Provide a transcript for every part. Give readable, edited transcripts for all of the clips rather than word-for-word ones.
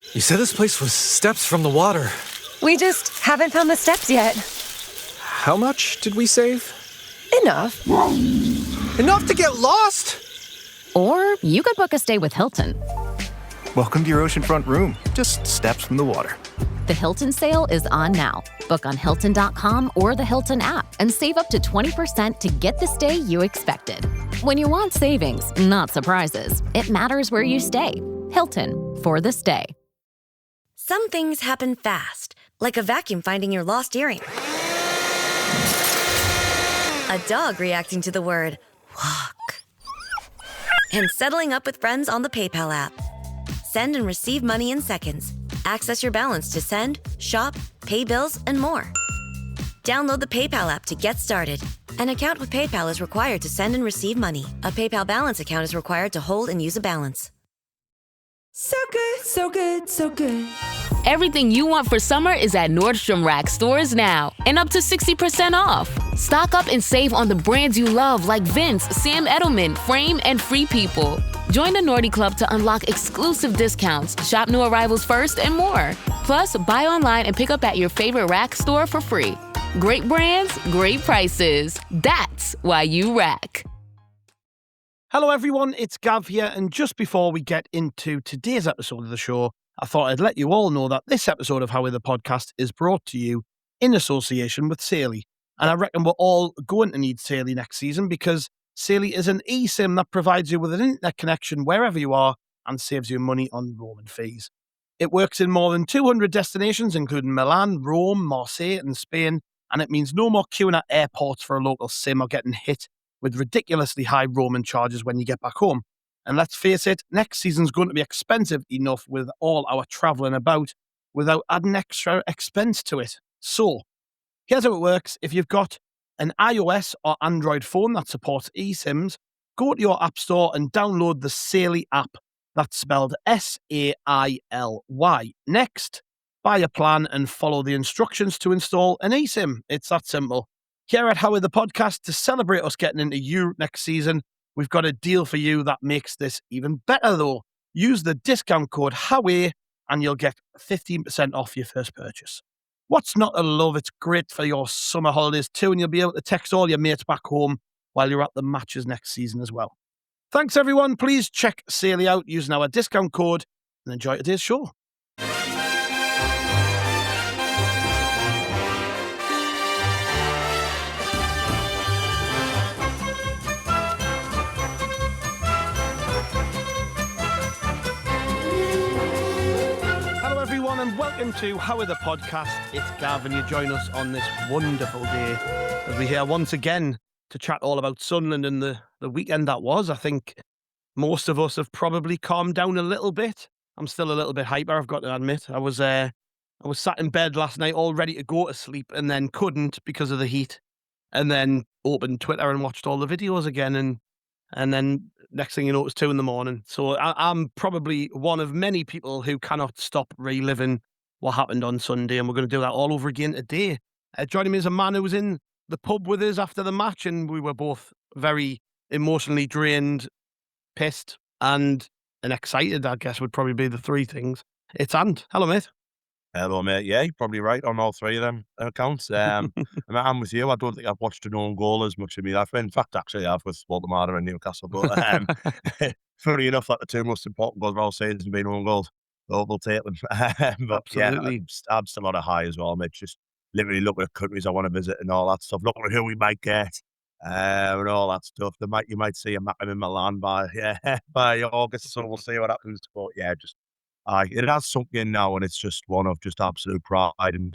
You said this place was steps from the water. We just haven't found the steps yet. How much did we save? Enough. Enough to get lost? Or you could book a stay with Hilton. Welcome to your oceanfront room, just steps from the water. The Hilton sale is on now. Book on Hilton.com or the Hilton app and save up to 20% to get the stay you expected. When you want savings, not surprises, it matters where you stay. Hilton, for the stay. Some things happen fast, like a vacuum finding your lost earring. A dog reacting to the word walk. And settling up with friends on the PayPal app. Send and receive money in seconds. Access your balance to send, shop, pay bills, and more. Download the PayPal app to get started. An account with PayPal is required to send and receive money. A PayPal balance account is required to hold and use a balance. So good, so good, so good. Everything you want for summer is at Nordstrom Rack stores now, and up to 60% off. Stock up and save on the brands you love like Vince, Sam Edelman, Frame, and Free People. Join the Nordy Club to unlock exclusive discounts, shop new arrivals first, and more. Plus, buy online and pick up at your favorite Rack store for free. Great brands, great prices. That's why you Rack. Hello everyone, it's Gav here, and just before we get into today's episode of the show, I thought I'd let you all know that this episode of How Are the Podcast is brought to you in association with Saily. And I reckon we're all going to need Saily next season because Saily is an eSIM that provides you with an internet connection wherever you are and saves you money on roaming fees. It works in more than 200 destinations, including Milan, Rome, Marseille, and Spain, and it means no more queuing at airports for a local SIM or getting hit with ridiculously high roaming charges when you get back home. And let's face it, next season's going to be expensive enough with all our travelling about without adding extra expense to it. So, here's how it works. If you've got an iOS or Android phone that supports eSIMs, go to your app store and download the Saily app. That's spelled Saily. Next, buy a plan and follow the instructions to install an eSIM. It's that simple. Here at How Are the Podcast, to celebrate us getting into Europe next season, we've got a deal for you that makes this even better though. Use the discount code HOWAY and you'll get 15% off your first purchase. What's not to love? It's great for your summer holidays too, and you'll be able to text all your mates back home while you're at the matches next season as well. Thanks everyone. Please check Saily out using our discount code and enjoy today's show. And welcome to How Are the Podcast. It's Gav, and you join us on this wonderful day as we're here once again to chat all about Sunderland and the weekend that was. I think most of us have probably calmed down a little bit. I'm still a little bit hyper, I've got to admit. I was sat in bed last night all ready to go to sleep and then couldn't because of the heat, and then opened Twitter and watched all the videos again, and then next thing you know, it was 2 a.m. So I'm probably one of many people who cannot stop reliving what happened on Sunday, and we're going to do that all over again today. Joining me is a man who was in the pub with us after the match, and we were both very emotionally drained, pissed, and excited, I guess would probably be the three things. It's Ant. Hello, mate. Hello, mate. Yeah, you're probably right on all three of them accounts. I'm with you. I don't think I've watched an own goal as much in my life. In fact, actually, I've with Waldemar and Newcastle. But funny enough, like the two most important goals of all season have been own goals. So we'll take them. But Absolutely. yeah, I'm still on a high as well, mate. Just literally looking at countries I want to visit and all that stuff. Looking at who we might get and all that stuff. You might see a map in Milan by August, so we'll see what happens. But yeah, it has sunk in now, and it's just one of just absolute pride and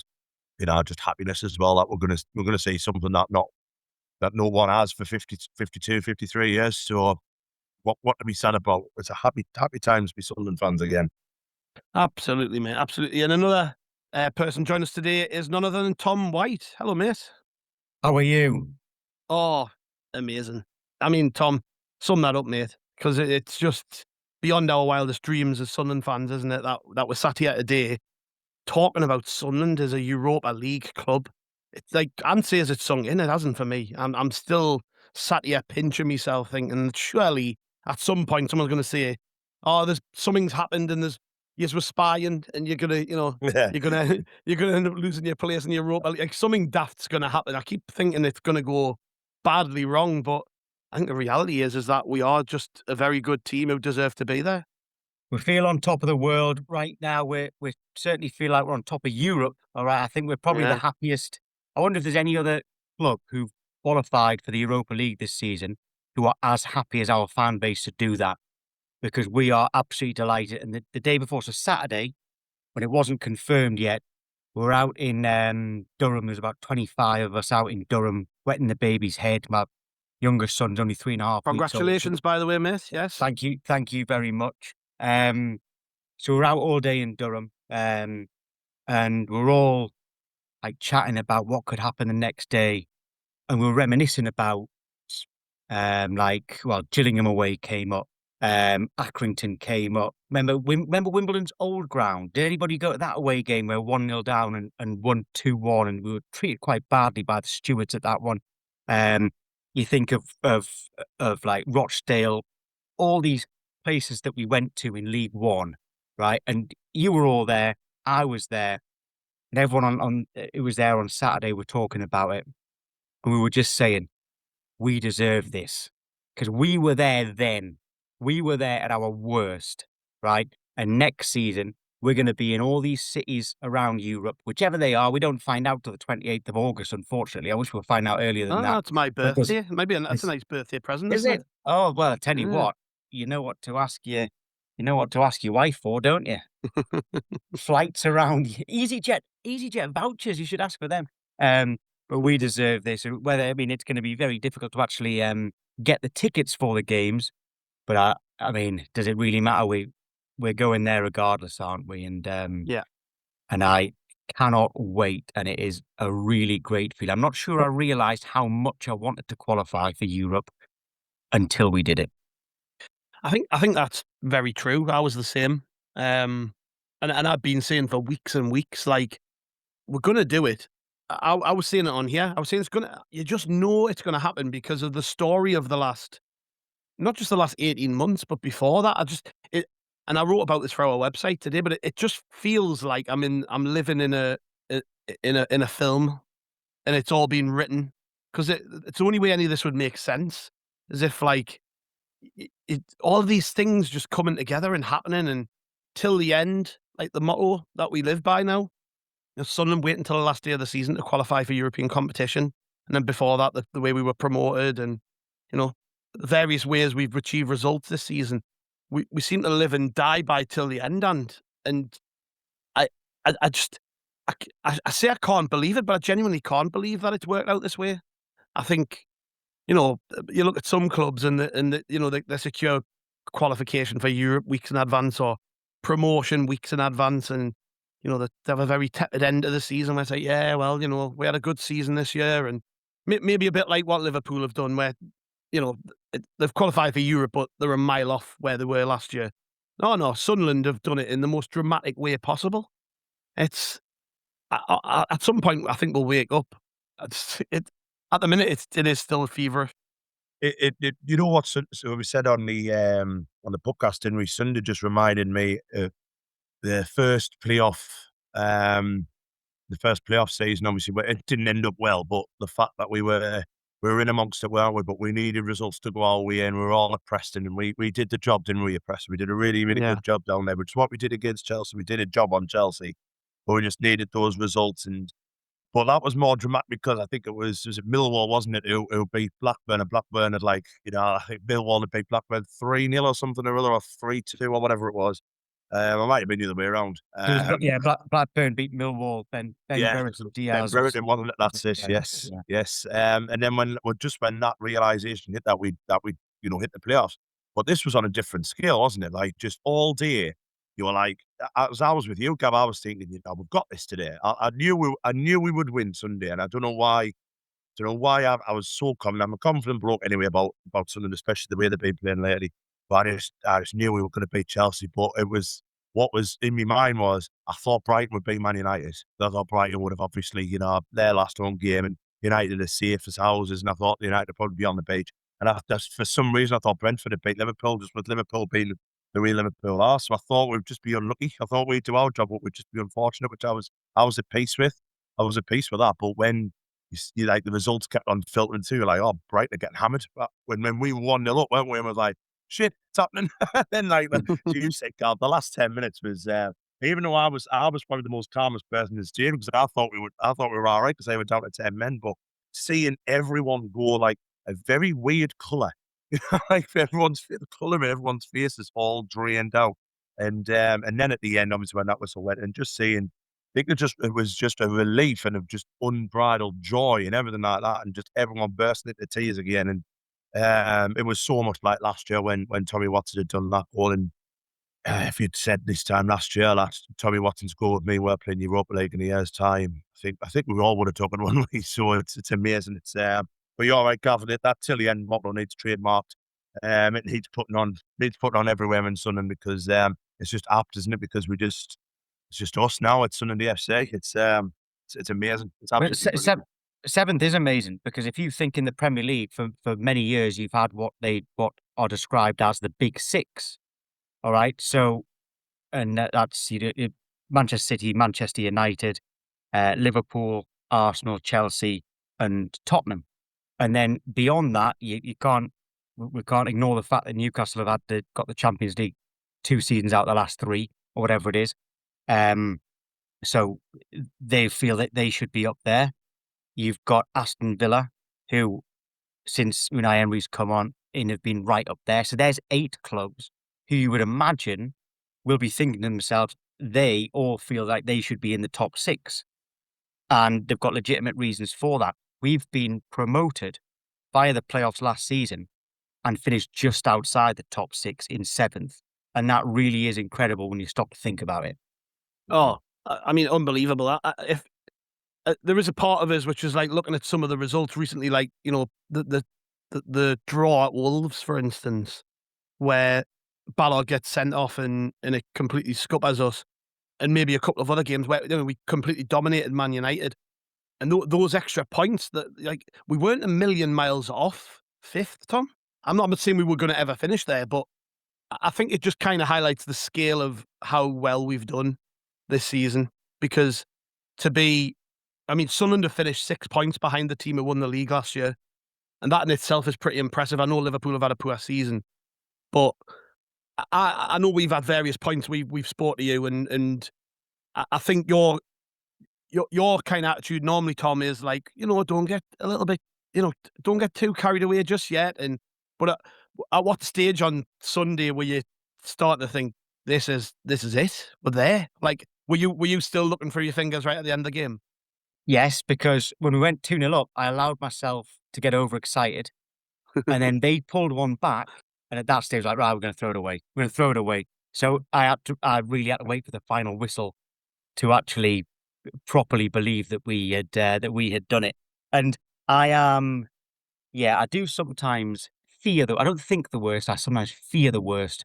just happiness as well that we're gonna see something that no one has for 50, 52, 53 years. So what to be said about? It's a happy times to be Sunderland fans again. Absolutely, mate. Absolutely. And another person joining us today is none other than Tom White. Hello, mate. How are you? Oh, amazing. I mean, Tom, sum that up, mate, because it's just beyond our wildest dreams as Sunderland fans, isn't it? That we're sat here today talking about Sunderland as a Europa League club. It's like Ant says it's sunk in. It hasn't for me. I'm still sat here pinching myself, thinking surely at some point someone's going to say, "Oh, something's happened and there's you were spying, and you're gonna, Yeah. you're gonna end up losing your place in the Europa League. Like, something daft's gonna happen. I keep thinking it's gonna go badly wrong, but I think the reality is that we are just a very good team who deserve to be there. We feel on top of the world right now. We certainly feel like we're on top of Europe. All right. I think we're probably the Yeah. happiest. I wonder if there's any other club who've qualified for the Europa League this season who are as happy as our fan base to do that, because we are absolutely delighted. And the day before, so Saturday, when it wasn't confirmed yet, we were out in Durham. There's about 25 of us out in Durham, wetting the baby's head. My youngest son's only 3.5 weeks old. Congratulations, by the way, mate. Yes. Thank you very much. So we're out all day in Durham, and we're all like chatting about what could happen the next day, and we're reminiscing about Gillingham away came up, Accrington came up. Remember Wimbledon's old ground? Did anybody go to that away game where 1-0 down and won 2-1, and we were treated quite badly by the stewards at that one? You think of like Rochdale, all these places that we went to in League One, right? And you were all there, I was there, and everyone on it was there on Saturday. We're talking about it, and we were just saying, we deserve this, because we were there then. We were there at our worst, right? And next season, we're going to be in all these cities around Europe, whichever they are. We don't find out till the 28th of August, unfortunately. I wish we'd find out earlier than that. That's my birthday. Maybe that's a nice birthday present, Is isn't it? Oh, well, I tell you what, you know what to ask your wife for, don't you? Flights around, EasyJet vouchers. You should ask for them. But we deserve this. It's going to be very difficult to actually get the tickets for the games. But I mean, does it really matter? We're going there regardless, aren't we? And Yeah. And I cannot wait. And it is a really great feeling. I'm not sure I realised how much I wanted to qualify for Europe until we did it. I think that's very true. I was the same. And I've been saying for weeks and weeks, like, we're gonna do it. I was saying it on here. I was saying you just know it's gonna happen because of the story of not just the last 18 months, but before that. And I wrote about this for our website today, but it just feels like I'm living in a film, and it's all been written, because it's the only way any of this would make sense, as if like all of these things just coming together and happening, and till the end, like the motto that we live by now. Sunderland wait until the last day of the season to qualify for European competition, and then before that, the way we were promoted, and the various ways we've achieved results this season. We seem to live and die by till the end, and I say I can't believe it, but I genuinely can't believe that it's worked out this way. I think, you look at some clubs and they secure qualification for Europe weeks in advance, or promotion weeks in advance, and they have a very tepid end of the season where they say, yeah, well, we had a good season this year, and maybe a bit like what Liverpool have done, where they've qualified for Europe, but they're a mile off where they were last year. No, Sunderland have done it in the most dramatic way possible. It's at some point, I think we'll wake up. At the minute, it is still a fever. You know what? So we said on the podcast, didn't we? Sunday just reminded me of the first playoff season. Obviously, it didn't end up well, but the fact that we were in amongst it, weren't we? But we needed results to go our way, and we were all at Preston, and we did the job, didn't we, at Preston? We did a really, really good job down there, which is what we did against Chelsea. We did a job on Chelsea, but we just needed those results. But that was more dramatic because I think it was Millwall, wasn't it, who beat Blackburn, and Blackburn had, like, I think Millwall had beat Blackburn 3-0 or something or other, or 3-2 or whatever it was. It might have been the other way around. Blackburn beat Millwall, Ben Brereton, Diaz. Ben Brereton, wasn't it? That's it. Yes. And then when that realization hit that we hit the playoffs. But this was on a different scale, wasn't it? Like, just all day, you were like, as I was with you, Gav, I was thinking, we've got this today. I knew we would win Sunday, and I don't know why. I was so confident. I'm a confident bloke anyway about Sunderland, especially the way they've been playing lately. But I just knew we were going to beat Chelsea. But what was in my mind was, I thought Brighton would beat Man United. I thought Brighton would have obviously, their last home game, and United are safe as houses, and I thought United would probably be on the beach. And for some reason, I thought Brentford had beat Liverpool, just with Liverpool being the way Liverpool are. So I thought we'd just be unlucky. I thought we'd do our job, but we'd just be unfortunate, which I was at peace with. I was at peace with that. But when you like the results kept on filtering through, you're like, oh, Brighton are getting hammered. But when we were 1-0 up, weren't we? And I was like, shit, it's happening. Then like you said, God, the last 10 minutes was even though I was probably the most calmest person in the stadium because I thought we were all right because they were down to 10 men, but seeing everyone go like a very weird colour, like the colour of everyone's face is all drained out, and then at the end, obviously when that whistle went, and just seeing, I think it was just a relief and of just unbridled joy and everything like that, and just everyone bursting into tears again, and it was so much like last year when Tommy Watson had done that goal, and if you'd said this time last year, Tommy Watson's goal with me, we're playing Europa League in a year's time, I think we all would have taken one way. So it's amazing. But you're right, Gav, that till the end motto needs trademarked. It needs putting on everywhere in Sunderland because it's just apt, isn't it? Because it's just us now. It's Sunderland FC. It's amazing. It's absolutely seventh is amazing because if you think in the Premier League for many years you've had what are described as the Big Six. All right, so and that's Manchester City, Manchester United, Liverpool, Arsenal, Chelsea, and Tottenham, and then beyond that, we can't ignore the fact that Newcastle have got the Champions League 2 seasons out of the last 3 or whatever it is, so they feel that they should be up there. You've got Aston Villa, who since Unai Emery's come on in have been right up there. So there's 8 clubs who you would imagine will be thinking to themselves, they all feel like they should be in the top 6. And they've got legitimate reasons for that. We've been promoted via the playoffs last season and finished just outside the top 6 in 7th. And that really is incredible when you stop to think about it. Oh, I mean, unbelievable. If there is a part of us which is like looking at some of the results recently, like, the draw at Wolves, for instance, where Ballard gets sent off and it completely scuppers us, and maybe a couple of other games where we completely dominated Man United, and those extra points that like we weren't a million miles off 5th, Tom. I'm not saying we were going to ever finish there, but I think it just kind of highlights the scale of how well we've done this season. Because Sunderland have finished 6 points behind the team who won the league last year, and that in itself is pretty impressive. I know Liverpool have had a poor season, but I know we've had various points we've spoke to you, and I think your kind of attitude normally, Tom, is like, don't get a little bit, don't get too carried away just yet. But at what stage on Sunday were you starting to think this is it? We're there. Like, were you still looking for your fingers right at the end of the game? Yes, because when we went 2-0 up, I allowed myself to get overexcited, and then they pulled one back. And at that stage, like, right, we're going to throw it away. We're going to throw it away. So I really had to wait for the final whistle to actually properly believe that we had done it. And I do sometimes fear I don't think the worst. I sometimes fear the worst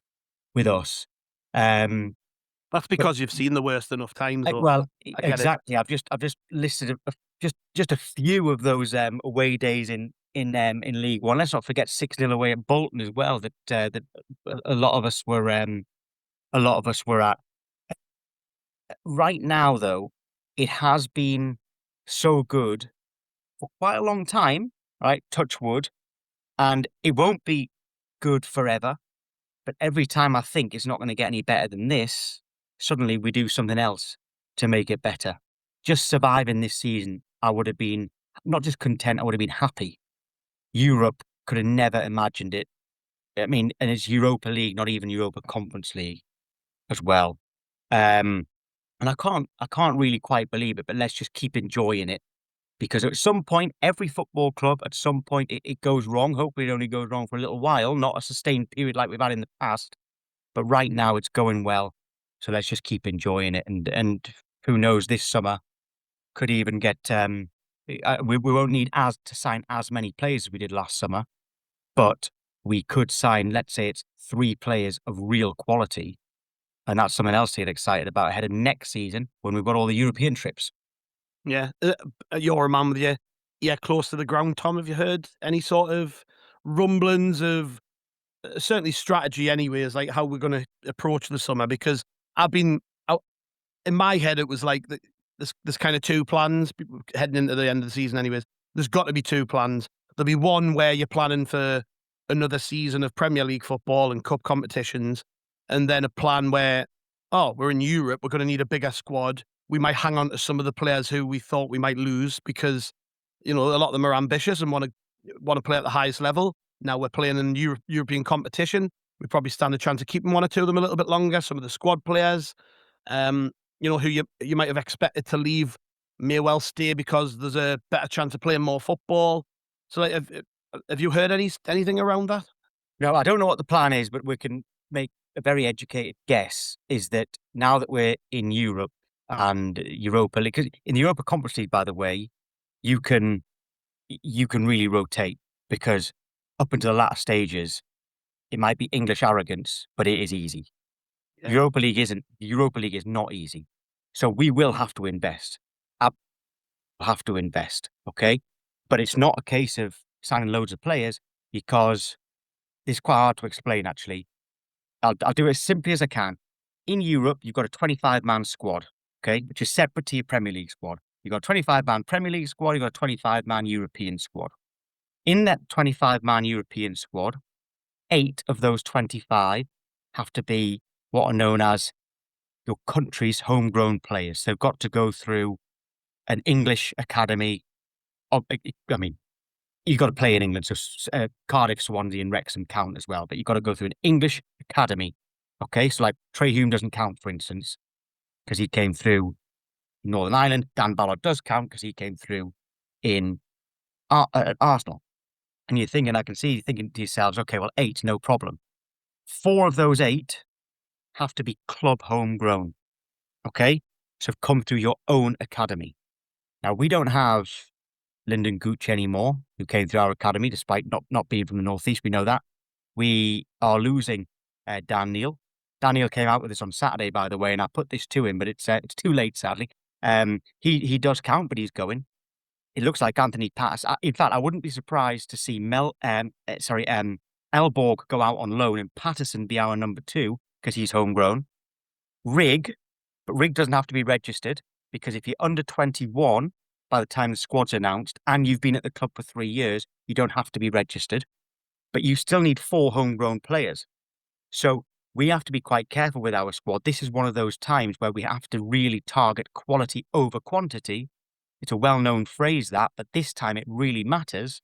with us. That's because you've seen the worst enough times. Well, exactly. I've just listed just a few of those away days in League One. Let's not forget 6-0 away at Bolton as well. That a lot of us were at. Right now, though, it has been so good for quite a long time. Right, touch wood, and it won't be good forever. But every time I think it's not going to get any better than this, suddenly we do something else to make it better. Just surviving this season, I would have been not just content. I would have been happy. Europe could have never imagined it. I mean, and it's Europa League, not even Europa Conference League as well. And I can't really quite believe it, but let's just keep enjoying it. Because at some point, every football club, at some point, it goes wrong. Hopefully it only goes wrong for a little while, not a sustained period like we've had in the past. But right now it's going well. So let's just keep enjoying it. And who knows, this summer could even get... we won't need to sign as many players as we did last summer, but we could sign, let's say it's 3 players of real quality, and that's something else to get excited about ahead of next season when we've got all the European trips. Yeah, you're a man with close to the ground, Tom. Have you heard any sort of rumblings of certainly strategy anyway, is like how we're going to approach the summer, because in my head, it was like there's kind of two plans heading into the end of the season anyways. There's got to be two plans. There'll be one where you're planning for another season of Premier League football and cup competitions, and then a plan where, we're in Europe, we're going to need a bigger squad. We might hang on to some of the players who we thought we might lose because, a lot of them are ambitious and want to play at the highest level. Now we're playing in European competition. We probably stand a chance of keeping one or two of them a little bit longer. Some of the squad players, who you might have expected to leave may well stay because there's a better chance of playing more football. So, like, have you heard anything around that? No, I don't know what the plan is, but we can make a very educated guess, is that now that we're in Europe and Europa League, 'cause in the Europa Conference League, by the way, you can really rotate, because up until the latter stages, it might be English arrogance, but it is easy. Yeah. Europa League is not easy. So we will have to invest. We'll have to invest, okay? But it's not a case of signing loads of players, because it's quite hard to explain, actually. I'll do it as simply as I can. In Europe, you've got a 25-man squad, okay, which is separate to your Premier League squad. You've got a 25-man Premier League squad, you've got a 25-man European squad. In that 25-man European squad, 8 of those 25 have to be what are known as your country's homegrown players. They've got to go through an English academy. You've got to play in England, so Cardiff, Swansea and Wrexham count as well, but you've got to go through an English academy. Okay, so like Trey Hume doesn't count, for instance, because he came through Northern Ireland. Dan Ballard does count because he came through in Arsenal. And you're thinking to yourselves, okay, well, 8, no problem. 4 of those 8 have to be club homegrown. Okay, so come through your own academy. Now, we don't have Lyndon Gooch anymore, who came through our academy, despite not being from the Northeast. We know that. We are losing Dan Neil. Dan Neil came out with this on Saturday, by the way, and I put this to him, but it's too late, sadly. He does count, but he's going. It looks like Anthony Patterson. In fact, I wouldn't be surprised to see Elborg go out on loan and Patterson be our number 2 because he's homegrown. But Rig doesn't have to be registered, because if you're under 21 by the time the squad's announced and you've been at the club for 3 years, you don't have to be registered. But you still need 4 homegrown players. So we have to be quite careful with our squad. This is one of those times where we have to really target quality over quantity. It's a well-known phrase, that, but this time it really matters,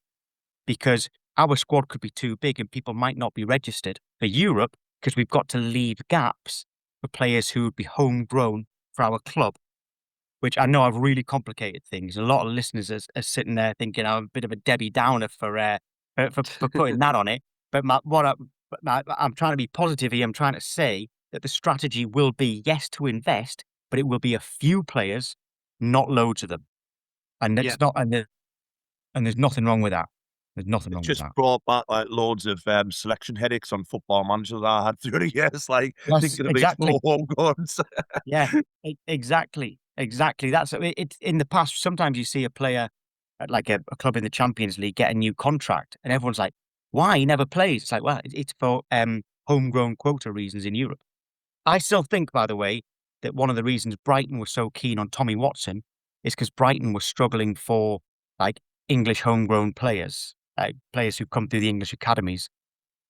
because our squad could be too big and people might not be registered for Europe, because we've got to leave gaps for players who would be homegrown for our club, which I know I've really complicated things. A lot of listeners are sitting there thinking I'm a bit of a Debbie Downer for putting that on it. But I'm trying to be positive here. I'm trying to say that the strategy will be, yes, to invest, but it will be a few players, not loads of them. And it's not, and there's nothing wrong with that. There's nothing wrong with that. Just brought back like loads of selection headaches on Football Manager that I had through the years, like thinking of these 4 homegrowns. Yeah, exactly. That's it. In the past, sometimes you see a player at like a club in the Champions League get a new contract, and everyone's like, "Why? He never plays." It's like, well, it's for homegrown quota reasons in Europe. I still think, by the way, that one of the reasons Brighton was so keen on Tommy Watson is because Brighton was struggling for like English homegrown players, players who come through the English academies,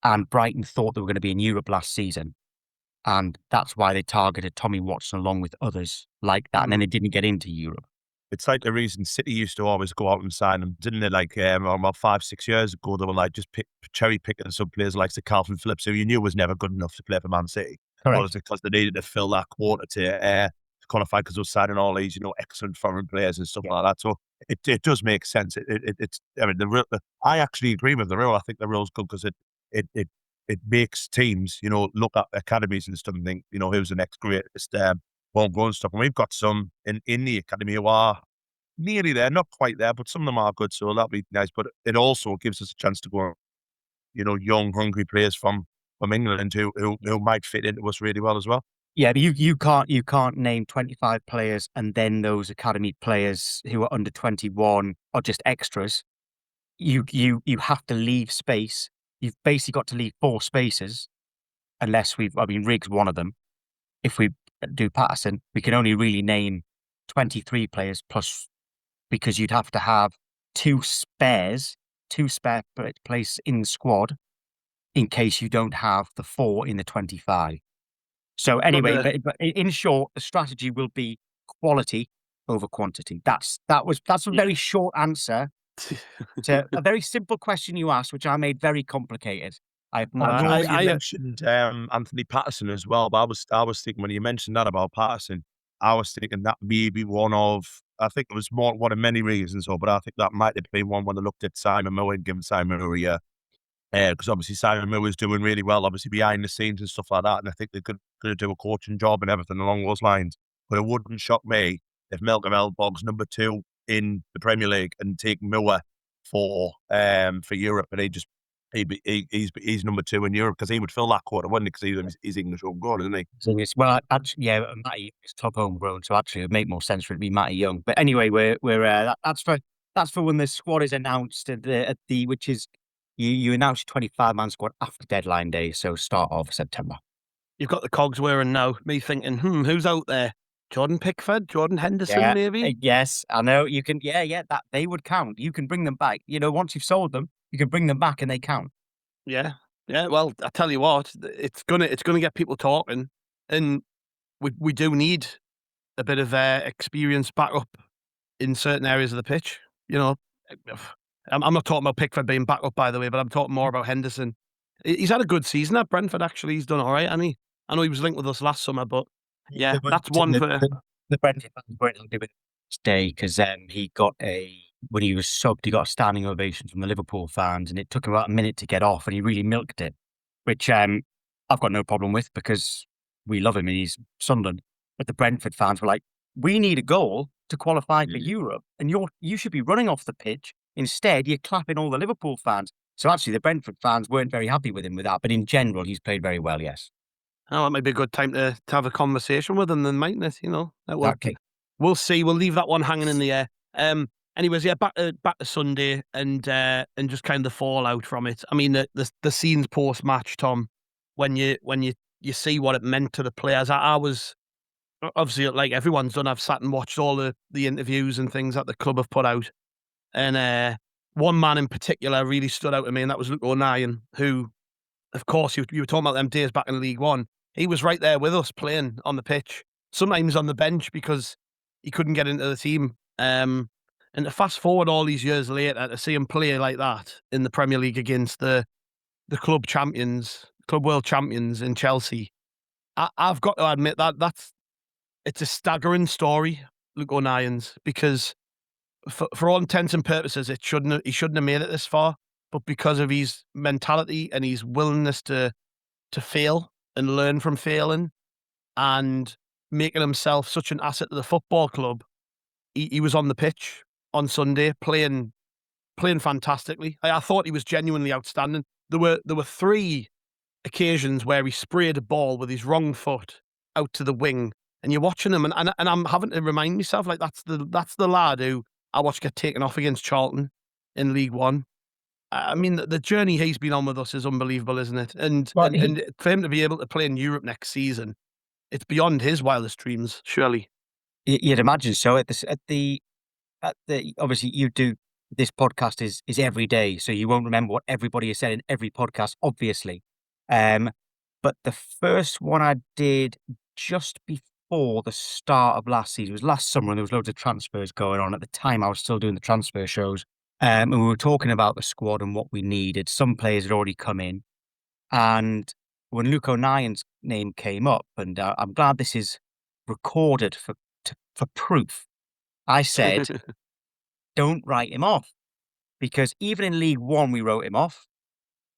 and Brighton thought they were going to be in Europe last season. And that's why they targeted Tommy Watson along with others like that. And then they didn't get into Europe. It's like the reason City used to always go out and sign them, didn't they? Like about 5-6 years ago, they were like just cherry picking some players like the Calvin Phillips, who you knew was never good enough to play for Man City. Correct. Because they needed to fill that quota to qualify, because they were signing all these, excellent foreign players and stuff like that. So it does make sense. I actually agree with the rule. I think the rule's good because it makes teams, look at academies and stuff and think, who's the next greatest homegrown stuff. And we've got some in the academy who are nearly there, not quite there, but some of them are good. So that'll be nice. But it also gives us a chance to go, young, hungry players from England who might fit into us really well as well. Yeah, but you can't name 25 players and then those academy players who are under 21 are just extras. You have to leave space. you've basically got to leave 4 spaces, unless Riggs one of them. If we do Patterson, we can only really name 23 players plus, because you'd have to have 2 spare places in the squad in case you don't have the 4 in the 25. So anyway, but in short, the strategy will be quality over quantity. That's a very short answer to a very simple question you asked, which I made very complicated. I mentioned Anthony Patterson as well, but I was thinking when you mentioned that about Patterson, I was thinking that may be one of, I think it was one of many reasons, but I think that might have been one when I looked at Simon Moore and given Simon Moore a year. Because obviously Simon Moore was doing really well, obviously behind the scenes and stuff like that, and I think they could do a coaching job and everything along those lines. But it wouldn't shock me if Malcolm Elbog's number 2 in the Premier League and take Moore for Europe, and he's number 2 in Europe, because he would fill that quota, wouldn't he? Because he's English homegrown, isn't he? So well, actually, yeah, Matty is top homegrown, so actually it would make more sense for it to be Matty Young. But anyway, that's for when the squad is announced at the which is. You announced your 25-man squad after deadline day, so start of September. You've got the cogs whirring now. Me thinking, who's out there? Jordan Pickford, Jordan Henderson, maybe? Yes, I know. You can, that they would count. You can bring them back. Once you've sold them, you can bring them back and they count. Yeah. Well, I tell you what, it's gonna get people talking, and we do need a bit of experience back up in certain areas of the pitch. I'm not talking about Pickford being back up, by the way, but I'm talking more about Henderson. He's had a good season at Brentford, actually. He's done all right, hasn't he? I know he was linked with us last summer, but yeah, that's one for... The Brentford fans weren't happy with this day, because he got when he was subbed, he got a standing ovation from the Liverpool fans, and it took him about a minute to get off, and he really milked it, which I've got no problem with, because we love him and he's Sunderland. But the Brentford fans were like, we need a goal to qualify for Europe, and you should be running off the pitch. Instead, you're clapping all the Liverpool fans. So actually, the Brentford fans weren't very happy with him with that. But in general, he's played very well, yes. Oh, that might be a good time to have a conversation with him then, mightn't it? Exactly. We'll see. We'll leave that one hanging in the air. Anyways, yeah, back to Sunday and just kind of the fallout from it. I mean, the scenes post-match, Tom, when you see what it meant to the players. I was, obviously, like everyone's done, I've sat and watched all the interviews and things that the club have put out. And one man in particular really stood out to me, and that was Luke O'Nien, who, of course, you were talking about them days back in League One. He was right there with us playing on the pitch, sometimes on the bench because he couldn't get into the team. And to fast forward all these years later, to see him play like that in the Premier League against the club world champions in Chelsea, I've got to admit it's a staggering story, Luke O'Nien's, because for all intents and purposes, he shouldn't have made it this far. But because of his mentality and his willingness to fail and learn from failing, and making himself such an asset to the football club, he was on the pitch on Sunday playing fantastically. I thought he was genuinely outstanding. There were 3 occasions where he sprayed a ball with his wrong foot out to the wing, and you're watching him, and I'm having to remind myself, like, that's the lad who I watched get taken off against Charlton in League One. I mean, the journey he's been on with us is unbelievable, isn't it? And for him to be able to play in Europe next season, it's beyond his wildest dreams, surely. You'd imagine so. At the obviously, you do this podcast is every day, so you won't remember what everybody has said in every podcast, obviously. But the first one I did just before the start of last season, it was last summer, and there was loads of transfers going on. At the time, I was still doing the transfer shows, and we were talking about the squad and what we needed. Some players had already come in, and when Luke O'Nien's name came up, and I'm glad this is recorded for proof, I said, don't write him off, because even in League One, we wrote him off.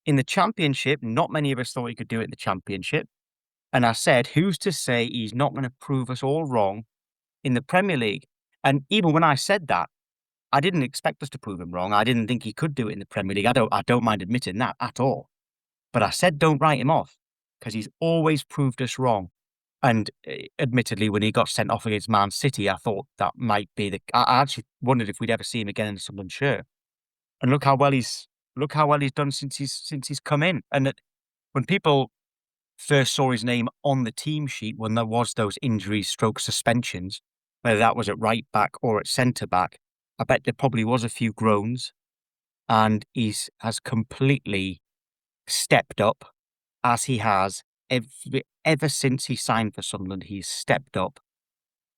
In the Championship, not many of us thought he could do it in the Championship. And I said, who's to say he's not going to prove us all wrong in the Premier League? And even when I said that, I didn't expect us to prove him wrong. I didn't think he could do it in the Premier League. I don't mind admitting that at all. But I said, don't write him off, because he's always proved us wrong. And admittedly, when he got sent off against Man City, I thought that might be I actually wondered if we'd ever see him again in a Sunderland shirt. And look how well he's look how well he's done since he's come in. And that when people first saw his name on the team sheet, when there was those injuries, stroke suspensions, whether that was at right back or at centre back, I bet there probably was a few groans. And has completely stepped up, as he has ever since he signed for Sunderland. He's stepped up,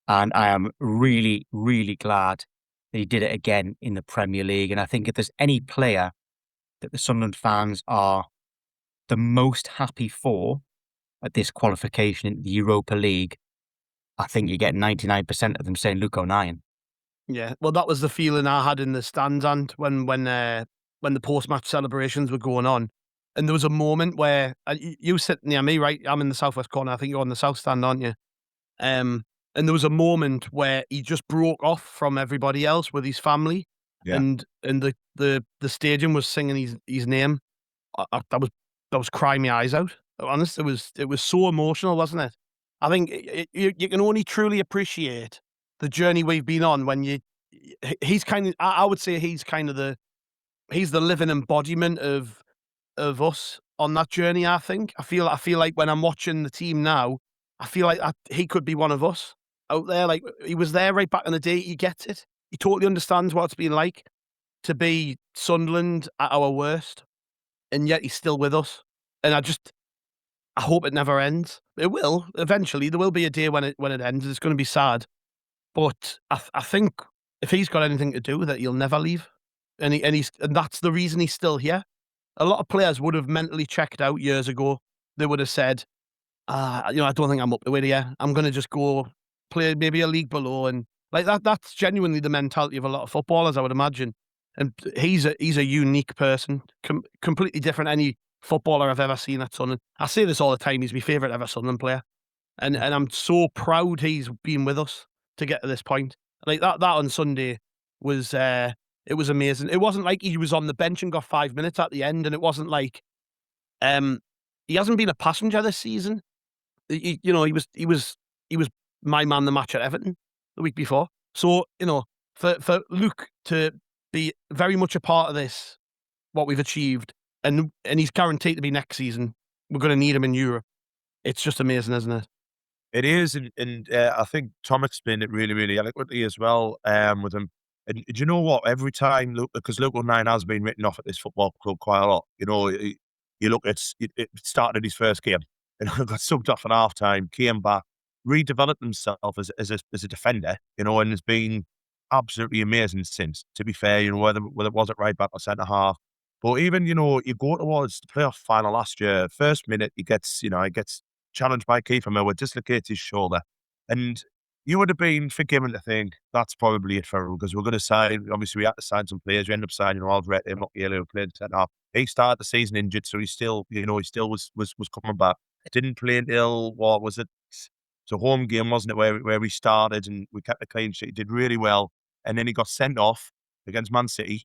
and I am really, really glad that he did it again in the Premier League. And I think if there's any player that the Sunderland fans are the most happy for at this qualification in the Europa League, I think you get 99% of them saying Luke O'Nien. Yeah, well, that was the feeling I had in the stands, and when the post-match celebrations were going on, and there was a moment where you sit near me, right? I'm in the southwest corner. I think you're on the south stand, aren't you? And there was a moment where he just broke off from everybody else with his family, and the stadium was singing his name. That was crying my eyes out. Honest, it was so emotional, wasn't it? I think you can only truly appreciate the journey we've been on when he's kind of, I would say he's the living embodiment of us on that journey. I think I feel like when I'm watching the team now, I feel like he could be one of us out there. Like, he was there right back in the day. He gets it. He totally understands what it's been like to be Sunderland at our worst, and yet he's still with us. And I hope it never ends. It will eventually. There will be a day when it ends. It's going to be sad. But I think if he's got anything to do with it, he'll never leave, and that's the reason he's still here. A lot of players would have mentally checked out years ago. They would have said, I don't think I'm up to it here. I'm going to just go play maybe a league below, and like that. That's genuinely the mentality of a lot of footballers, I would imagine. And he's a unique person, completely different than any footballer I've ever seen at Sunderland. I say this all the time. He's my favourite ever Sunderland player, and I'm so proud he's been with us to get to this point. Like that on Sunday was it was amazing. It wasn't like he was on the bench and got 5 minutes at the end, and it wasn't like he hasn't been a passenger this season. He was my man the match at Everton the week before. So, for Luke to be very much a part of this, what we've achieved, and he's guaranteed to be next season. We're going to need him in Europe. It's just amazing, isn't it? It is, and I think Tom explained it really, really eloquently as well with him. And do you know what? Every time, because Luke O'Nien has been written off at this football club quite a lot. You look at it started his first game and got subbed off at half time, came back, redeveloped himself as a defender, and has been absolutely amazing since. To be fair, whether it was at right back or centre half. But even, you go towards the playoff final last year, first minute he gets challenged by Kiefer Miller, dislocates his shoulder, and you would have been forgiven to think that's probably it for him, because we're going to sign. Obviously, we had to sign some players. We end up signing Aldred, who played centre half. He started the season injured, so he still was coming back. Didn't play until what was it? It's a home game, wasn't it, where we started, and we kept a clean sheet. He did really well, and then he got sent off against Man City.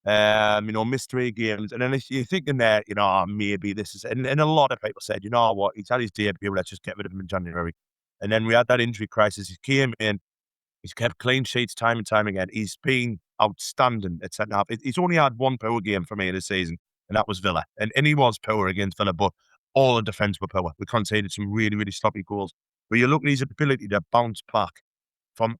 Missed 3 games, and then you're thinking there, maybe this is, and a lot of people said, you know what, he's had his debut, let's just get rid of him in January. And then we had that injury crisis. He came in, he's kept clean sheets time and time again. He's been outstanding at centre half. He's only had one poor game for me this season, and that was Villa. And he was poor against Villa, but all the defence were poor. We conceded some really, really sloppy goals. But you look at his ability to bounce back from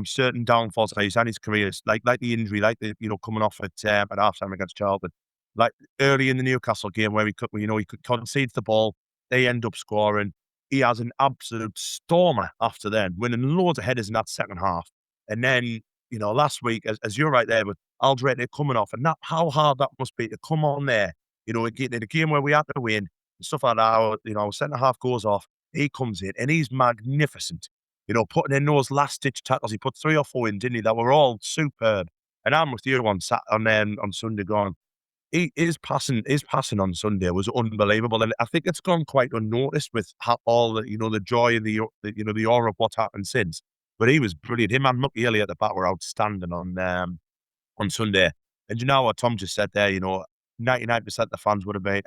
certain downfalls that he's had in his career, like the injury, like the coming off at halftime against Charlton, like early in the Newcastle game where he could concede the ball, they end up scoring. He has an absolute stormer after then, winning loads of headers in that second half. And then last week, as you're right there, with Aldred coming off, and how hard that must be to come on there, in a game where we had to win and stuff like that. Our centre half goes off, he comes in and he's magnificent. Putting in those last-ditch tackles. He put 3 or 4 in, didn't he? That were all superb. And I'm with you on Sunday gone. His passing on Sunday was unbelievable, and I think it's gone quite unnoticed with all the the joy and the aura of what's happened since. But he was brilliant. Him and McGeely at the back were outstanding on Sunday. And you know what Tom just said there? 99% of the fans would have been.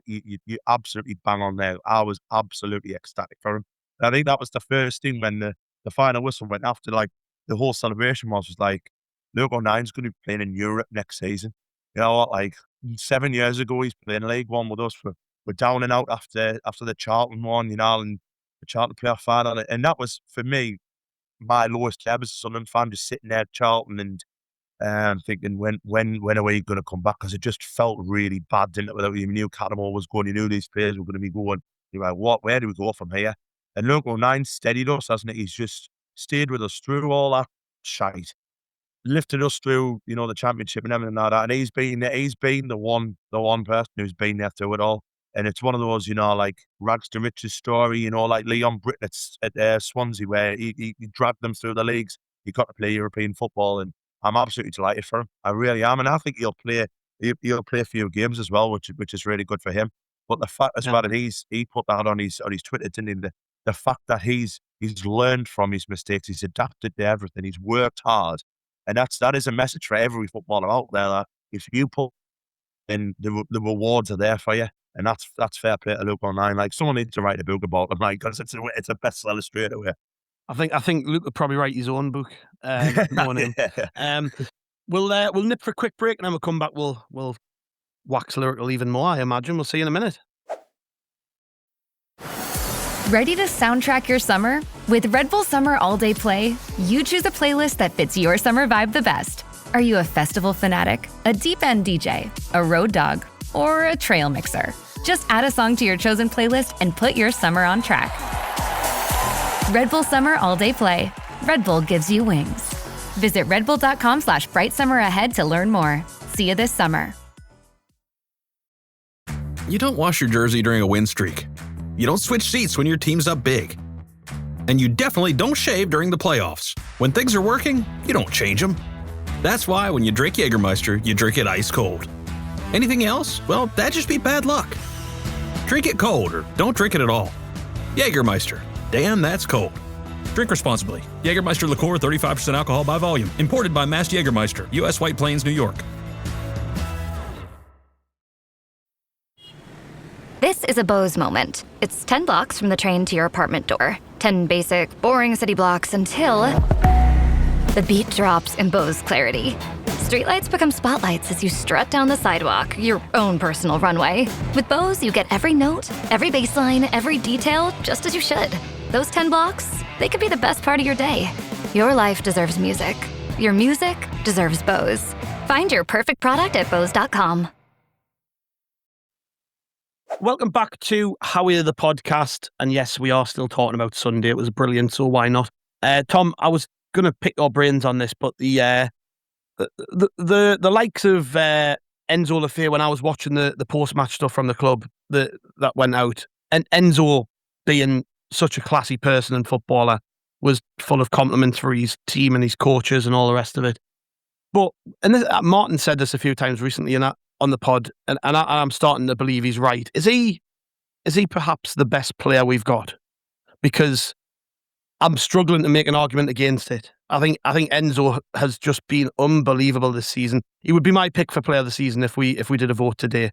You absolutely bang on there. I was absolutely ecstatic for him. And I think that was the first thing when the final whistle went after, like the whole celebration was like, Luke O'Nien's going to be playing in Europe next season. You know what, like 7 years ago, he's playing League One with us. We're down and out after the Charlton one, you know, and the Charlton playoff final. And that was, for me, my lowest ever as a Sunderland fan, just sitting there at Charlton and thinking, when are we going to come back? Because it just felt really bad, didn't it? Without you knew Cattermole was going, you knew these players were going to be going. You're like, where do we go from here? And Local 9 steadied us, hasn't it? He's just stayed with us through all that shite, lifted us through, you know, the championship and everything like that. And he's been the one person who's been there through it all. And it's one of those, you know, like rags to riches story, you know, like Leon Britton at Swansea, where he dragged them through the leagues. He got to play European football, and I'm absolutely delighted for him. I really am, and I think he'll play a few games as well, which is really good for him. But the fact as well that he put that on his Twitter, didn't he? The fact that he's learned from his mistakes, he's adapted to everything, he's worked hard, and that is a message for every footballer out there. That if you put in, the rewards are there for you. And that's fair play to Luke online. Like, someone needs to write a book about him, like, because it's a bestseller straight away. I think Luke would probably write his own book. Knowing him. We'll nip for a quick break, and then we'll come back. We'll wax lyrical even more, I imagine. We'll see you in a minute. Ready to soundtrack your summer? With Red Bull Summer All Day Play, you choose a playlist that fits your summer vibe the best. Are you a festival fanatic, a deep end DJ, a road dog, or a trail mixer? Just add a song to your chosen playlist and put your summer on track. Red Bull Summer All Day Play. Red Bull gives you wings. Visit redbull.com/brightsummer to learn more. See you this summer. You don't wash your jersey during a win streak. You don't switch seats when your team's up big. And you definitely don't shave during the playoffs. When things are working, you don't change them. That's why when you drink Jägermeister, you drink it ice cold. Anything else? Well, that'd just be bad luck. Drink it cold or don't drink it at all. Jägermeister. Damn, that's cold. Drink responsibly. Jägermeister liqueur, 35% alcohol by volume. Imported by Mast Jägermeister, U.S. White Plains, New York. This is a Bose moment. It's 10 blocks from the train to your apartment door. 10 basic, boring city blocks until the beat drops in Bose clarity. Streetlights become spotlights as you strut down the sidewalk, your own personal runway. With Bose, you get every note, every bass line, every detail, just as you should. Those 10 blocks, they could be the best part of your day. Your life deserves music. Your music deserves Bose. Find your perfect product at Bose.com. Welcome back to Howie the podcast. And yes, we are still talking about Sunday. It was brilliant, so why not? Tom, I was going to pick your brains on this, but the likes of Enzo Le Fee, when I was watching the post-match stuff from the club that went out, and Enzo, being such a classy person and footballer, was full of compliments for his team and his coaches and all the rest of it. But Martin said this a few times recently on the pod, and I'm starting to believe he's right. Is he perhaps the best player we've got? Because I'm struggling to make an argument against it. I think Enzo has just been unbelievable this season. He would be my pick for player of the season if we did a vote today.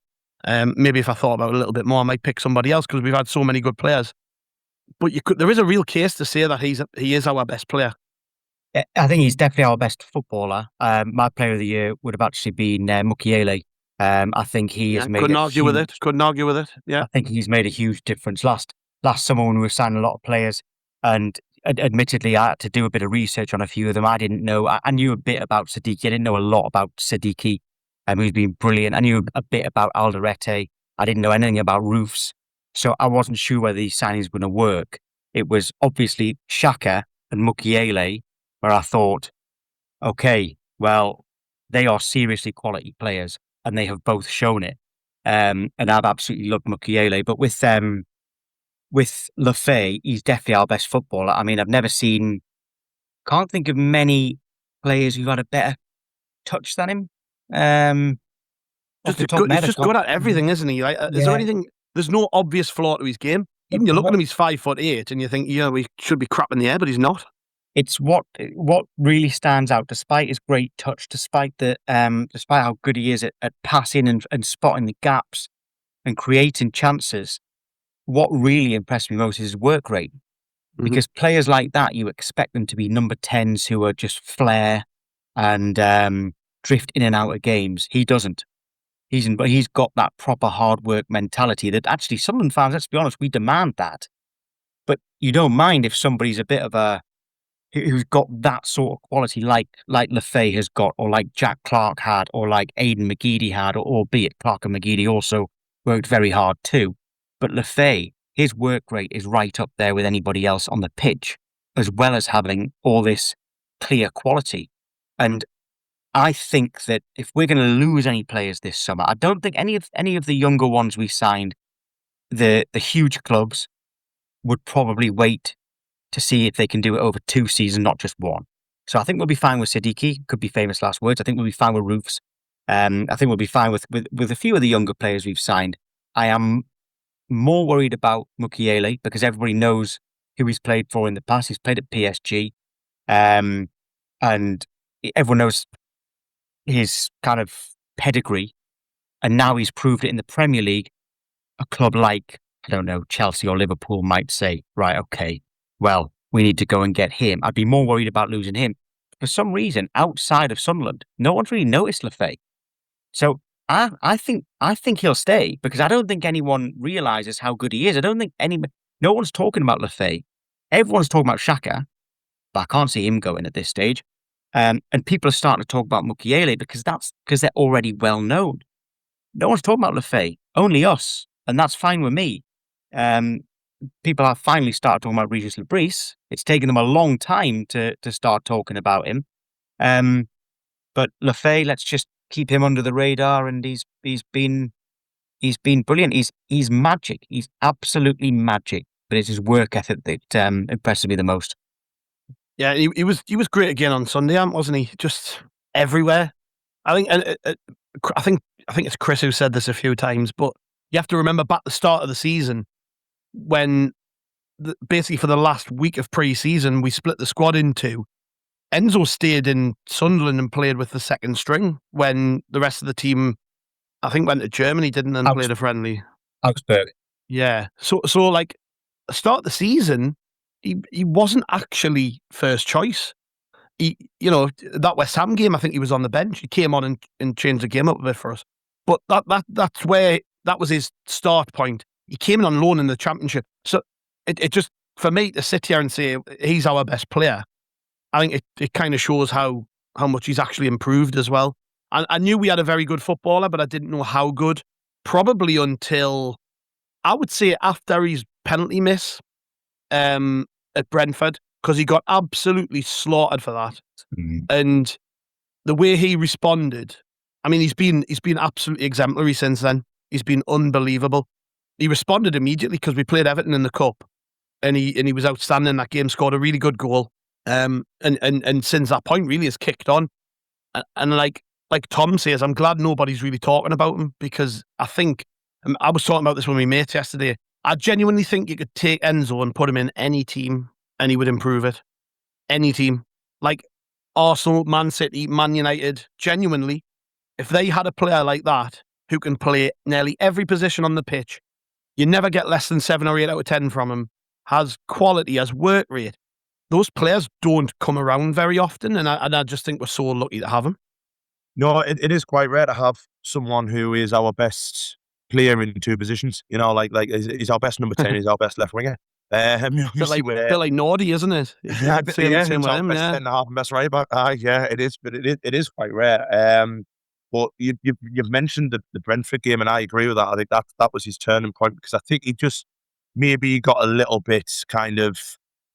Maybe if I thought about it a little bit more, I might pick somebody else because we've had so many good players. But there is a real case to say that he is our best player. I think he's definitely our best footballer. My player of the year would have actually been Mukiele. I think he has made. Couldn't argue with it. Yeah, I think he's made a huge difference. Last summer when we were signing a lot of players, and admittedly I had to do a bit of research on a few of them. I didn't know. I knew a bit about Siddiqui. I didn't know a lot about Siddiqui. Who's been brilliant. I knew a bit about Alderete. I didn't know anything about Roofs. So I wasn't sure whether these signings were going to work. It was obviously Xhaka and Mukiele, where I thought, okay, well, they are seriously quality players, and they have both shown it. And I've absolutely loved Mukiele. But with Le Fee, he's definitely our best footballer. I mean, can't think of many players who've had a better touch than him. He's just good at everything, isn't he? Like, is there anything? There's no obvious flaw to his game. Even you look at him, he's 5'8", and you think, we should be crap in the air, but he's not. It's what really stands out, despite his great touch, despite how good he is at passing and spotting the gaps and creating chances. What really impressed me most is his work rate, because players like that, you expect them to be number 10s who are just flair and drift in and out of games. He doesn't. He's got that proper hard work mentality that actually Sunderland fans, let's be honest, we demand that. But you don't mind if somebody's a bit of a who's got that sort of quality like Le Fee has got, or like Jack Clark had, or like Aidan McGeady had, albeit Clark and McGeady also worked very hard too. But Le Fee, his work rate is right up there with anybody else on the pitch, as well as having all this clear quality. And I think that if we're going to lose any players this summer, I don't think any of the younger ones we signed, the huge clubs, would probably wait to see if they can do it over 2 seasons, not just one. So I think we'll be fine with Siddiqui. Could be famous last words. I think we'll be fine with Roofs. I think we'll be fine with a few of the younger players we've signed. I am more worried about Mukiele because everybody knows who he's played for in the past. He's played at PSG, and everyone knows his kind of pedigree. And now he's proved it in the Premier League. A club like, I don't know, Chelsea or Liverpool might say, right, okay, well, we need to go and get him. I'd be more worried about losing him. For some reason, outside of Sunderland, no one's really noticed Le Fee. So I think he'll stay because I don't think anyone realises how good he is. I don't think no one's talking about Le Fee. Everyone's talking about Xhaka, but I can't see him going at this stage. And people are starting to talk about Mukiele because they're already well known. No one's talking about Le Fee, only us, and that's fine with me. People have finally started talking about Régis Le Bris. It's taken them a long time to start talking about him. But Le Fee, let's just keep him under the radar, and he's been brilliant. He's magic. He's absolutely magic. But it's his work ethic that impresses me the most. Yeah, he was great again on Sunday, wasn't he? Just everywhere. I think it's Chris who said this a few times, but you have to remember back at the start of the season when basically for the last week of pre-season we split the squad in two. Enzo stayed in Sunderland and played with the second string when the rest of the team, I think, went to Germany, didn't they, and played a friendly. Augsburg. Yeah. So like, start of the season, he wasn't actually first choice. That West Ham game, I think he was on the bench. He came on and changed the game up a bit for us. But that's where that was his start point. He came in on loan in the Championship. So it just, for me to sit here and say he's our best player, I think it kind of shows how much he's actually improved as well. And I knew we had a very good footballer, but I didn't know how good. Probably until, I would say, after his penalty miss at Brentford, because he got absolutely slaughtered for that. Mm-hmm. And the way he responded, I mean, he's been absolutely exemplary since then. He's been unbelievable. He responded immediately because we played Everton in the Cup, and he was outstanding in that game. Scored a really good goal, and since that point, really has kicked on. And like Tom says, I'm glad nobody's really talking about him because I think I was talking about this with my mates yesterday. I genuinely think you could take Enzo and put him in any team, and he would improve it. Any team, like Arsenal, Man City, Man United. Genuinely, if they had a player like that who can play nearly every position on the pitch, you never get less than 7 or 8 out of 10 from him, has quality, has work rate. Those players don't come around very often, and I just think we're so lucky to have them. No, it is quite rare to have someone who is our best player in 2 positions. Like he's our best number 10, he's our best left winger. Bit like Nordy, isn't it? Yeah, same with him. Best 10 half and best right back. Yeah, it is, but it is quite rare. But you've mentioned the Brentford game, and I agree with that. I think that was his turning point because I think he just maybe got a little bit kind of,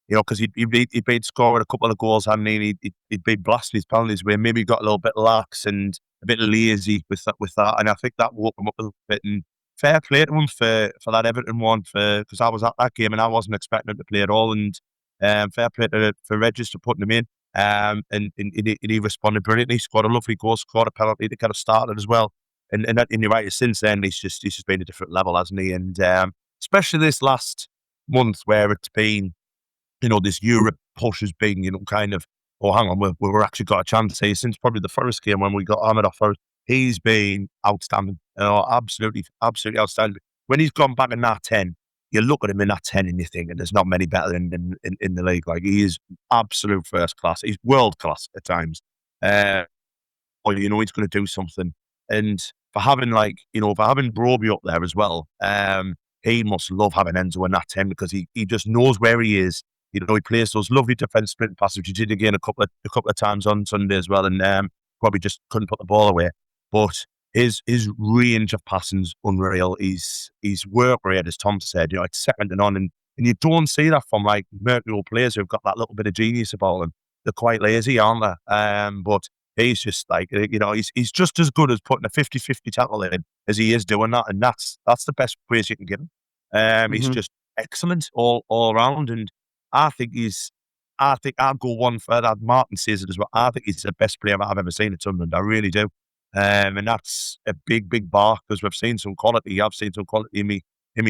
because he'd been scoring a couple of goals and he'd been blasting his penalties where maybe he got a little bit lax and a bit lazy with that, and I think that woke him up a little bit. And fair play to him for that Everton one, because I was at that game and I wasn't expecting him to play at all. And fair play for Régis to putting him in. And he responded brilliantly. He scored a lovely goal, scored a penalty to get us started as well. And you're right, since then he's just been a different level, hasn't he? And especially this last month where it's been, this Europe push has been, kind of, oh, hang on, we're actually got a chance here. Since probably the first game when we got hammered off first, he's been outstanding. Absolutely outstanding. When he's gone back in that 10, you look at him in that 10 and you think, and there's not many better in the league. Like, he is absolute first class. He's world class at times. or you know he's going to do something. And for having Broby up there as well, he must love having Enzo in that team because he just knows where he is. You know, he plays those lovely defence sprint passes, which he did again a couple of times on Sunday as well, and probably just couldn't put the ball away. But his range of passing's unreal. His work rate, as Tom said, you know, it's second to none, and you don't see that from like Mercury players who've got that little bit of genius about them. They're quite lazy, aren't they? But he's just like, you know, he's just as good as putting a 50-50 tackle in as he is doing that, and that's the best praise you can give him. He's just excellent all around, and I think I'll go one further. Martin says it as well. I think he's the best player I've ever seen at Sunderland. I really do. And that's a big, big bar because we've seen some quality. I've seen some quality in me.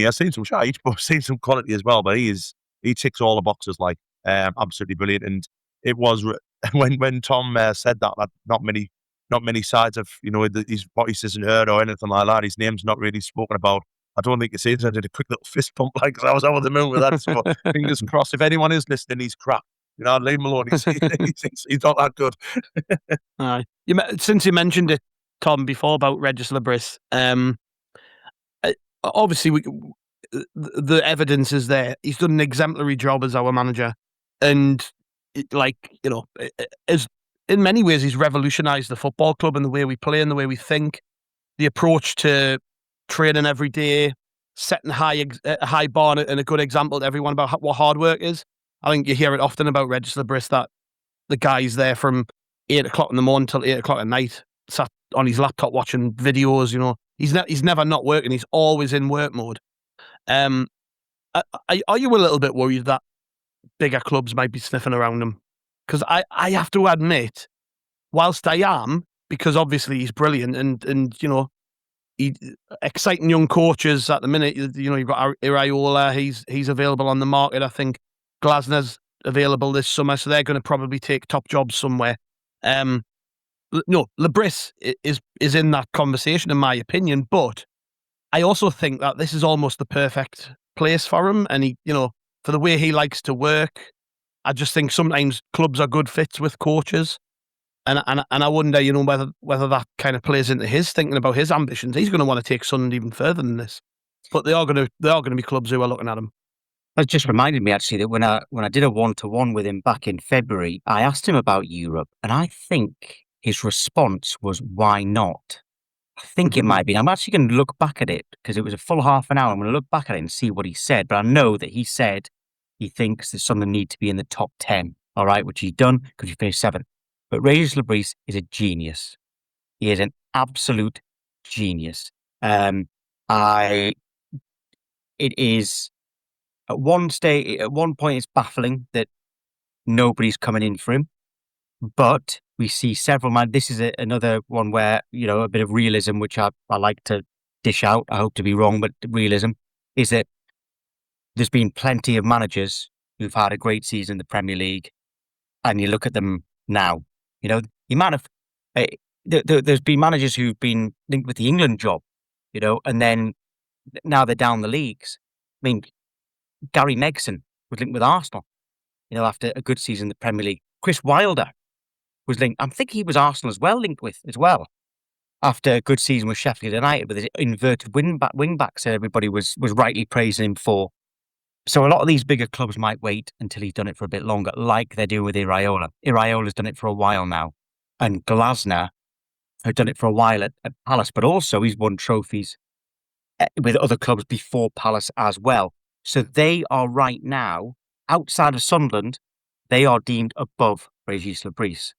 I've seen some shite, but I've seen some quality as well. But he ticks all the boxes, like absolutely brilliant. And it was when Tom said that not many sides of, you know, his voice isn't heard or anything like that. His name's not really spoken about. I don't think it's it. I did a quick little fist pump, like, cause I was over the moon with that. So fingers crossed. If anyone is listening, he's crap. You know, leave him alone. He's not that good. Since you mentioned it, Tom, before about Régis Le Bris, obviously the evidence is there. He's done an exemplary job as our manager, and as in many ways he's revolutionised the football club and the way we play and the way we think, the approach to training every day, setting a high bar and a good example to everyone about what hard work is. I think you hear it often about Régis Le Bris that the guy's there from 8 o'clock in the morning till 8 o'clock at night, sat on his laptop watching videos. You know, he's never not working. He's always in work mode. Are you a little bit worried that bigger clubs might be sniffing around him? Because I have to admit, whilst I am, because obviously he's brilliant and you know, exciting young coaches at the minute. You know, you've got Iraola. He's available on the market. I think Glasner's available this summer, so they're going to probably take top jobs somewhere. No, Le Bris is in that conversation, in my opinion. But I also think that this is almost the perfect place for him, and he, you know, for the way he likes to work. I just think sometimes clubs are good fits with coaches. And I wonder, you know, whether that kind of plays into his thinking about his ambitions. He's going to want to take Sunderland even further than this, but they are going to be clubs who are looking at him. That just reminded me actually that when I did a 1-to-1 with him back in February, I asked him about Europe, and I think his response was, "Why not?" I think it might be. I'm actually going to look back at it because it was a full half an hour. I'm going to look back at it and see what he said. But I know that he said he thinks that Sunderland need to be in the top 10. All right, which he's done because he finished 7th. But Régis Le Bris is a genius. He is an absolute genius. It is at one point it's baffling that nobody's coming in for him, but we see several man. This is another one where, you know, a bit of realism, which I like to dish out. I hope to be wrong, but realism is that there's been plenty of managers who've had a great season in the Premier League, and you look at them now. You know, the amount of there's been managers who've been linked with the England job, you know, and then now they're down the leagues. I mean, Gary Megson was linked with Arsenal, you know, after a good season in the Premier League. Chris Wilder was linked. I think he was Arsenal as well, after a good season with Sheffield United with his inverted wing backs that everybody was rightly praising him for. So a lot of these bigger clubs might wait until he's done it for a bit longer, like they do with Iraola. Iraola's done it for a while now, and Glasner had done it for a while at Palace, but also he's won trophies with other clubs before Palace as well. So they are right now, outside of Sunderland, they are deemed above Régis Le Bris.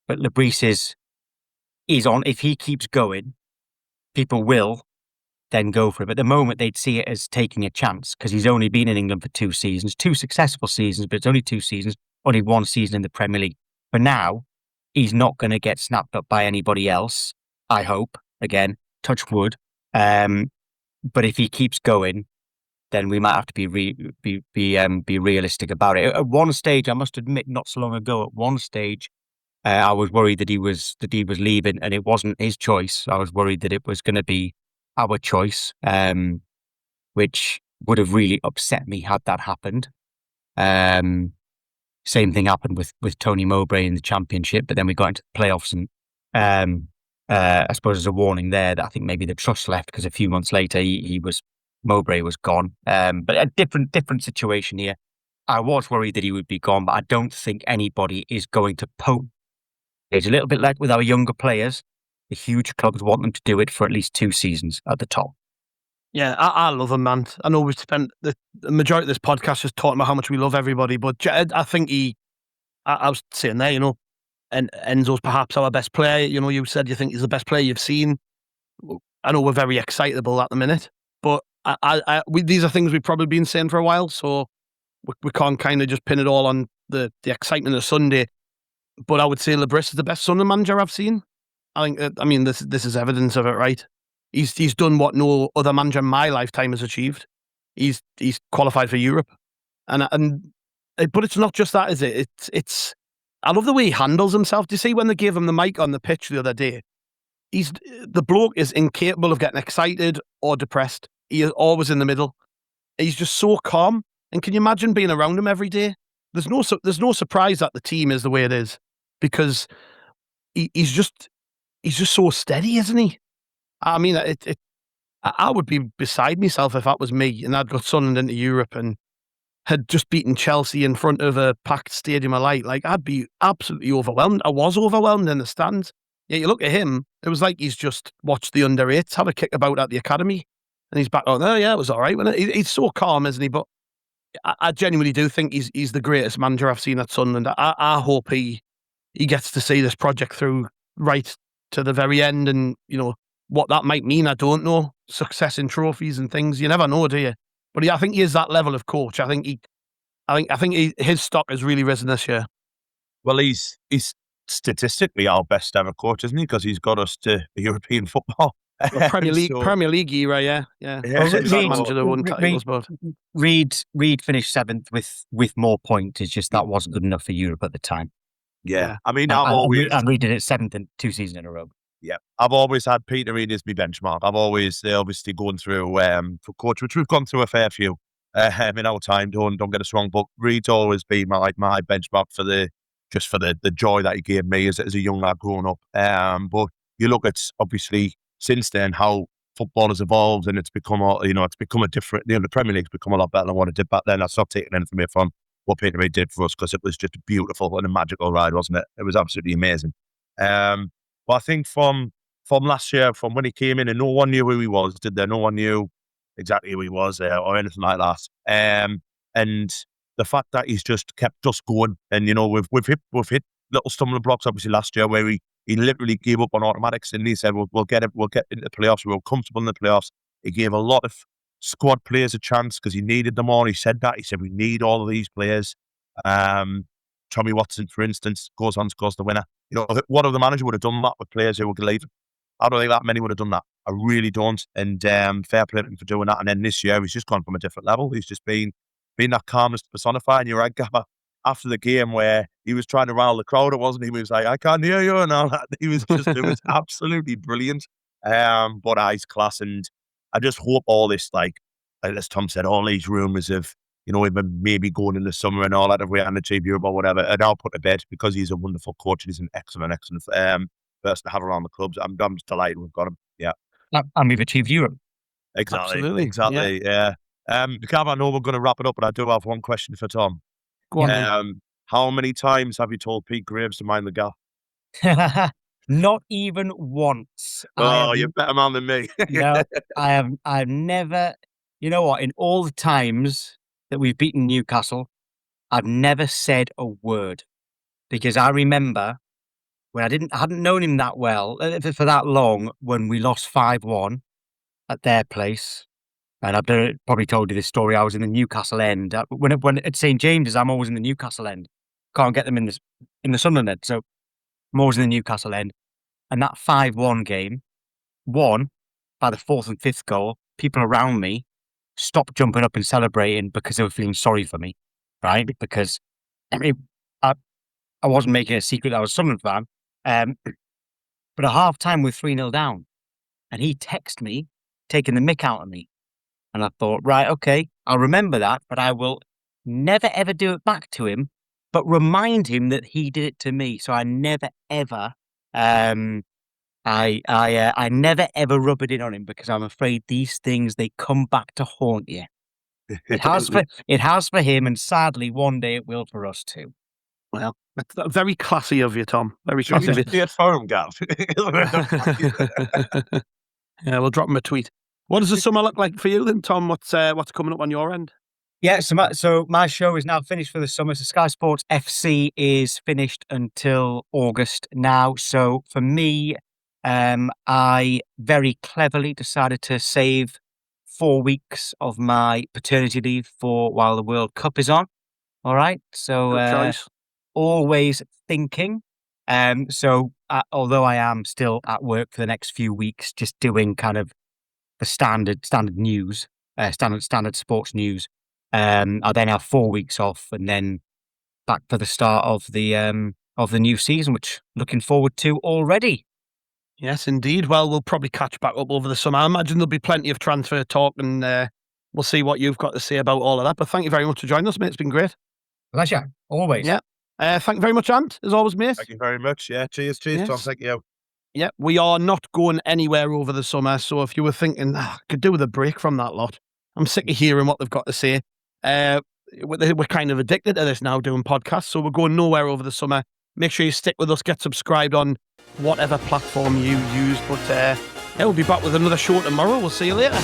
But Le Bris is on, if he keeps going, people will then go for it. But at the moment, they'd see it as taking a chance because he's only been in England for 2 seasons, 2 successful seasons, but it's only 2 seasons, only 1 season in the Premier League. For now, he's not going to get snapped up by anybody else, I hope. Again, touch wood. But if he keeps going, then we might have to be realistic about it. At one stage, I must admit, not so long ago, at one stage, I was worried that he was leaving, and it wasn't his choice. I was worried that it was going to be our choice, which would have really upset me had that happened. Same thing happened with Tony Mowbray in the Championship, but then we got into the playoffs I suppose there's a warning there that I think maybe the trust left because a few months later Mowbray was gone. But a different situation here. I was worried that he would be gone, but I don't think anybody is going to poke. It's a little bit like with our younger players. The huge clubs want them to do it for at least 2 seasons at the top. Yeah, I love him, man. I know we've spent the majority of this podcast just talking about how much we love everybody, but I think I was saying there, and Enzo's perhaps our best player. You said you think he's the best player you've seen. I know we're very excitable at the minute, but these are things we've probably been saying for a while, so we can't kind of just pin it all on the excitement of Sunday. But I would say Le Bris is the best Sunderland manager I've seen. I think, this is evidence of it, right? He's done what no other manager in my lifetime has achieved. He's qualified for Europe, but it's not just that, is it? It's I love the way he handles himself. Do you see when they gave him the mic on the pitch the other day? The bloke is incapable of getting excited or depressed. He is always in the middle. He's just so calm. And can you imagine being around him every day? There's no surprise that the team is the way it is, because he's just so steady, isn't he? I mean, I would be beside myself if that was me and I'd got Sunderland into Europe and had just beaten Chelsea in front of a packed Stadium of Light. Like, I'd be absolutely overwhelmed. I was overwhelmed in the stands. Yeah, you look at him, it was like he's just watched the under-8s have a kick about at the academy, and he's back on, oh yeah, it was all right. He's so calm, isn't he? But I genuinely do think he's the greatest manager I've seen at Sunderland. I hope he gets to see this project through right to the very end, and what that might mean, I don't know. Success in trophies and things, you never know, do you? But I think he is that level of coach. I think his stock has really risen this year. Well, he's statistically our best ever coach, isn't he? Because he's got us to European football. Well, Premier League era, yeah. Reed finished 7th with more points. It's just that wasn't good enough for Europe at the time. Yeah, I mean, and Reed did it 7th in 2 seasons in a row. Yeah, I've always had Peter Reid as my benchmark. I've always obviously going through for coach, which we've gone through a fair few in our time. Don't get us wrong, but Reid's always been my benchmark for the joy that he gave me as a young lad growing up. But you look at obviously since then how football has evolved, and it's become a different. The Premier League's become a lot better than what it did back then. I stopped taking anything away from what Peter Reid did for us, because it was just a beautiful and a magical ride, wasn't it? It was absolutely amazing. But I think from last year, from when he came in, and no one knew who he was, did there? No one knew exactly who he was or anything like that. And the fact that he's just kept us going, and we've hit little stumbling blocks obviously last year where he literally gave up on automatics, and he said we'll get into the playoffs. We were comfortable in the playoffs. He gave a lot of squad players a chance because he needed them all. He said we need all of these players. Tommy Watson, for instance, goes on to scores the winner. What other manager would have done that with players who were leaving? I don't think that many would have done that. I really don't. And fair play to him for doing that. And then this year, he's just gone from a different level. He's just been that calmness personified. And you're right, Gabba, after the game where he was trying to rile the crowd, it wasn't. He was like, I can't hear you and all that. It was absolutely brilliant. But he's class. And I just hope all this, like as Tom said, all these rumours of even maybe going in the summer and all that, if we hadn't achieved Europe or whatever, and I'll put to bed, because he's a wonderful coach and he's an excellent person to have around the clubs. I'm just delighted we've got him. Yeah. And we've achieved Europe. Exactly. Absolutely. Exactly. Yeah. Gav, I know we're going to wrap it up, but I do have one question for Tom. Go on. How many times have you told Pete Graves to mind the gap? Not even once. Oh, you're a better man than me. No, I've never, you know what, in all the times that we've beaten Newcastle, I've never said a word, because I remember when I hadn't known him that well for that long, when we lost 5-1 at their place. And I've probably told you this story. I was in the Newcastle end. When at St James's, I'm always in the Newcastle end. Can't get them in the Sunderland end, so I'm always in the Newcastle end. And that 5-1 game, won by the 4th and 5th goal, people around me stopped jumping up and celebrating because they were feeling sorry for me, right? Because I wasn't making a secret that I was a Sunderland fan. But at half-time, we're 3-0 down. And he texted me, taking the mick out of me. And I thought, right, okay, I'll remember that, but I will never, ever do it back to him, but remind him that he did it to me. So I never, ever I never ever rub it in on him because I'm afraid these things, they come back to haunt you. It has for him, and sadly, one day it will for us too. Well, that's very classy of you, Tom. Very classy of you. Do it for him, Gav. Yeah, we'll drop him a tweet. What does the summer look like for you then, Tom? What's coming up on your end? Yeah, so my show is now finished for the summer. So Sky Sports FC is finished until August now. So for me, I very cleverly decided to save 4 weeks of my paternity leave for while the World Cup is on. All right, so Good choice. Always thinking. So although I am still at work for the next few weeks, just doing kind of the standard news, standard sports news. I then have 4 weeks off and then back for the start of the new season, which looking forward to already. Yes, indeed. Well, we'll probably catch back up over the summer. I imagine there'll be plenty of transfer talk, and we'll see what you've got to say about all of that. But thank you very much for joining us, mate. It's been great. Pleasure, always. Yeah. Thank you very much, Ant, as always, mate. Thank you very much. Yeah, cheers, Yes. Tom. Thank you. Yeah, we are not going anywhere over the summer. So if you were thinking, I could do with a break from that lot, I'm sick of hearing what they've got to say. We're kind of addicted to this now, doing podcasts. So we're going nowhere over the summer. Make sure you stick with us. Get subscribed on whatever platform you use. But we'll be back with another show tomorrow. We'll see you later.